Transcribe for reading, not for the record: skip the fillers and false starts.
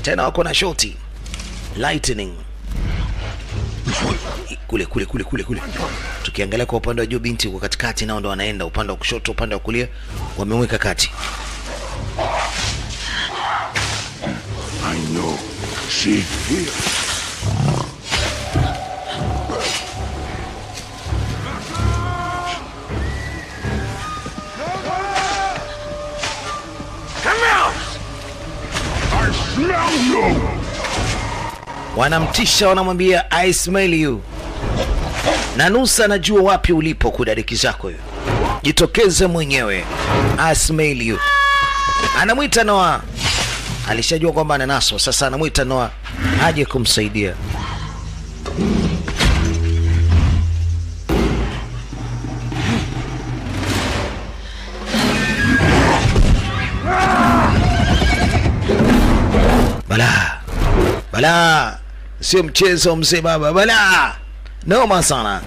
tena wako na shoti lightning kule. Tukiangalia kwa upande wa juu, binti uko katikati, nao ndo wanaenda upande wa kushoto, upande wa kulia wameweka kati. I know. See here. Come out! I smell you. Wanamtisha, wanamwambia I smell you. Na Nusa anajua wapi ulipo kudariki zako hiyo. Jitokeze mwenyewe. I smell you. Anamwita Noah. Alishajua kwamba ananaswa, sasa anamwita Noah aje kumsaidia. Bala. Sio mchezo mzee baba. Bala. Noma sana.